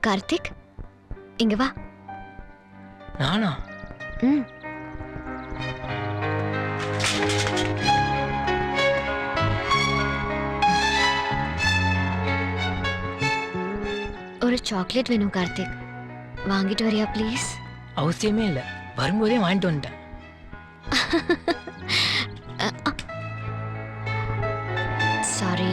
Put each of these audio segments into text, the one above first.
கார்த்திக், இங்க வா. நானா? ஒரு சாக்லேட் வேணும் கார்த்திக், வாங்கிட்டு வரியா ப்ளீஸ்? அவசியமே இல்லை, வரும்போதே வாங்கிட்டு வந்துட்டேன். சாரி.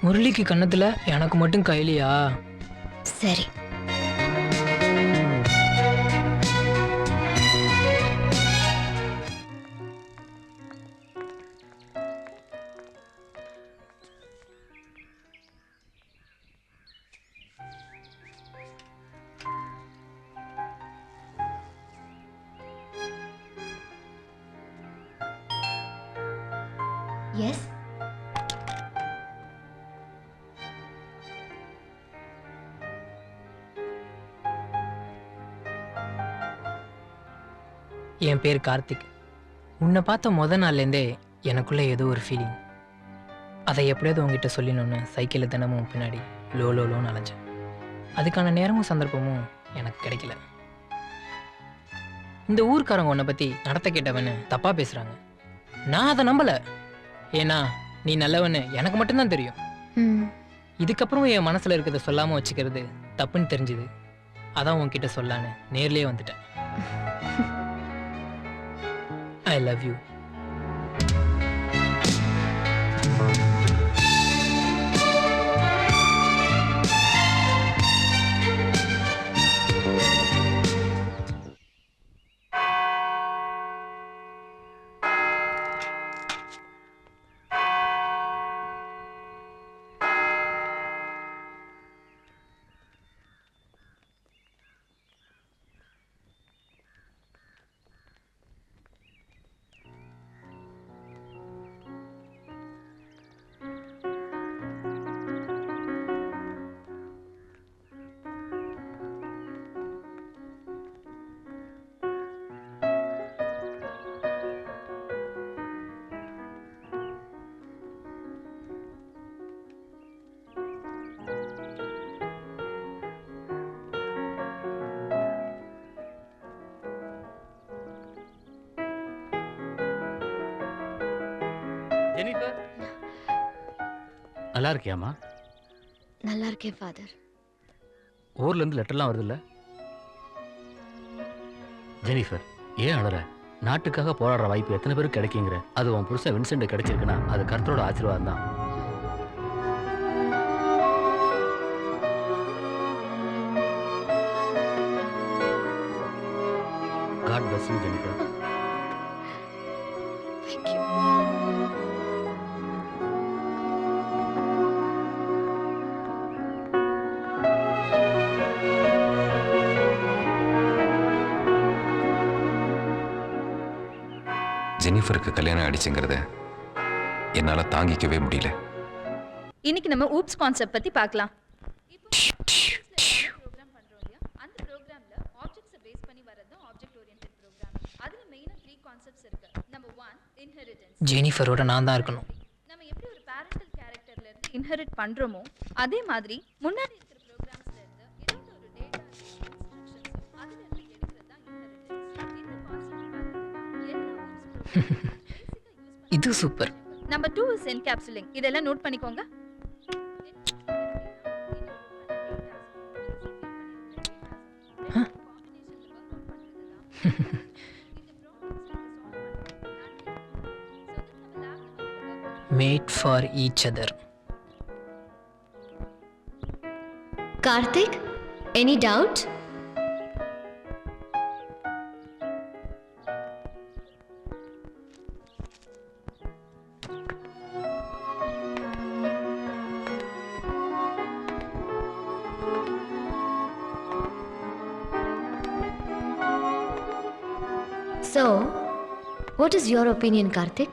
முரளிக்கு கன்னத்துல, எனக்கு மட்டும் கையிலையா? சரி. எஸ். என் பேர் கார்த்திக். உன்னை பார்த்த முத நாள்லேருந்தே எனக்குள்ளே ஏதோ ஒரு ஃபீலிங். அதை எப்படியாவது உங்ககிட்ட சொல்லிடணுன்னு சைக்கிளில் தினமும் பின்னாடி லோன்னு அலைஞ்சேன். அதுக்கான நேரமும் சந்தர்ப்பமும் எனக்கு கிடைக்கல. இந்த ஊர்க்காரங்க உன்னை பற்றி நடத்த கேட்டவன்னு தப்பாக பேசுகிறாங்க. நான் அதை நம்பலை. ஏன்னா நீ நல்லவன்னு எனக்கு மட்டும்தான் தெரியும். இதுக்கப்புறம் என் மனசில் இருக்கிறத சொல்லாமல் வச்சுக்கிறது தப்புன்னு தெரிஞ்சுது. அதான் உன்கிட்ட சொல்லான்னு நேர்லேயே வந்துட்டேன். I love you. ஜெனிஃபர், நல்லா இருக்கியாமா? நல்லா இருக்கேன் ஃபாதர். ஊர்ல இருந்து லெட்டர்லாம் வருது இல்ல? ஜெனிஃபர், ஏன் அழற? நாட்டுக்காக போராடுற வாய்ப்பு எத்தனை பேருக்கு கிடைக்குங்கிற? அது உன் புருஷன் வின்சென்ட் கிடைச்சிருக்குன்னா அது கர்த்தரோட ஆசீர்வாதம் தான். God bless you Jennifer. Thank you. ஜெனிஃபருக்கு கல்யாணம் ஆயிடுச்சுங்கிறத என்னால தாங்கிக்கவே முடியல. இன்னைக்கு நம்ம ஊப்ஸ் கான்செப்ட் பத்தி பார்க்கலாம். அந்த ப்ரோக்ராம்ல ஆப்ஜெக்ட்ஸை பேஸ் பண்ணி வரது ஆப்ஜெக்ட் ஓரியன்டட் ப்ரோக்ராம். அதுல மெயினா 3 கான்செப்ட்ஸ் இருக்கு. Number 1 inheritance. ஜெனிஃபரோட நான் தான் இருக்கணும். நம்ம எப்படி ஒரு பேரண்டல் கேரக்டர்ல இருந்து இன்ஹெரிட் பண்றோமோ அதே மாதிரி முன்னாடி இருக்கிற ப்ரோக்ராம்ஸ்ல இருந்து ஏதாவது ஒரு டேட்டா இன்ஸ்ட்ரக்ஷன்ஸ் அதுல இருந்து எடுக்கிறது தான் இன்ஹெரிட்டன்ஸ். இந்த கான்செப்ட் இது சூப்பர். Number 2 is என்கேப்சுலிங். இதெல்லாம் நோட் பண்ணிக்கோங்க. Made for each other. Karthik, any doubt? So, what is your opinion, Karthik?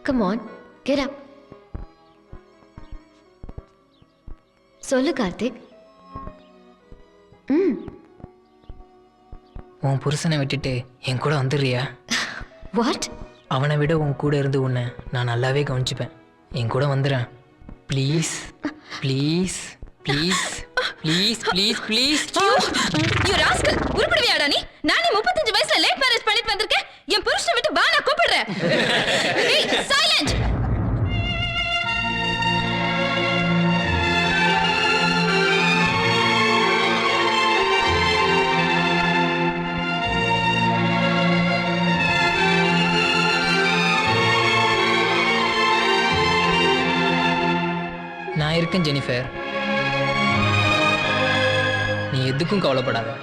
Come on, get up. சொல்லு கார்த்திக். உன் புருஷனை விட்டுட்டு என் கூட வந்துடுறியா? What? அவனை விட உன் கூட இருந்து உன்னை நான் நல்லாவே கவனிச்சுப்பேன். என் கூட வந்துடுறேன். Please please please please please please. You rascal, உருப்படியாடா நீ? நானே 35 வயசுல லேட் மேரேஜ் பண்ணிட்டு வந்திருக்கேன். என் புருஷனை விட்டு வா, நான் கூப்பிடுறேன். ஏய், சைலண்ட். நான் இருக்கேன் ஜெனிஃபர், நீ எதுக்கும் கவலைப்படாத.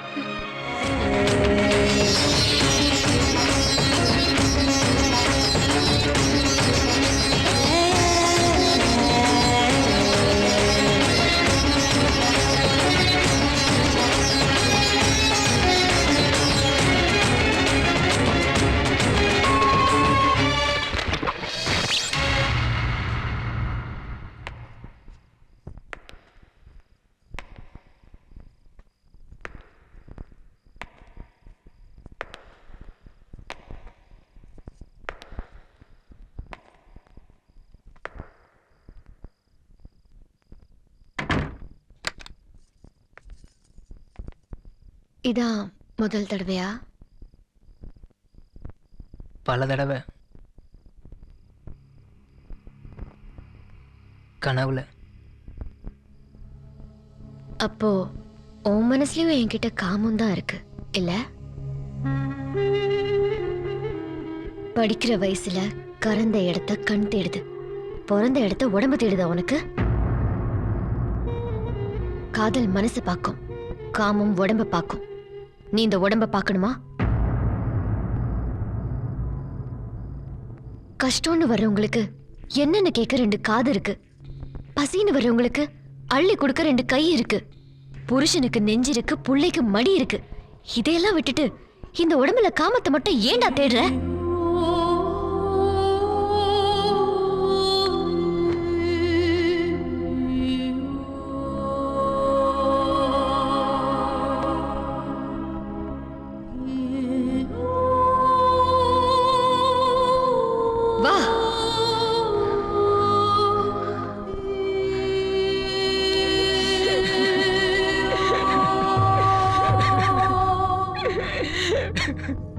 இதான் முதல் தடவையா? பல தடவை கனவுல. அப்போ உன் மனசுலயும் என்கிட்ட காமம் தான் இருக்கு இல்ல? படிக்கிற வயசுல கறந்த இடத்த கண் தேடுது, பிறந்த இடத்த உடம்பு தேடுதா உனக்கு? காதல் மனசு பார்க்கும், காமம் உடம்ப பார்க்கும். நீ இந்த உடம்ப பார்க்கணுமா? கஷ்டம்னு வர்றவங்களுக்கு என்னன்னு கேட்க 2 காது இருக்கு. பசின்னு வர்றவங்களுக்கு அள்ளி கொடுக்க 2 கை இருக்கு. புருஷனுக்கு நெஞ்சு இருக்கு, புள்ளைக்கு மடி இருக்கு. இதையெல்லாம் விட்டுட்டு இந்த உடம்புல காமத்தை மட்டும் ஏன்டா தேடுற? வா. Ha ha ha.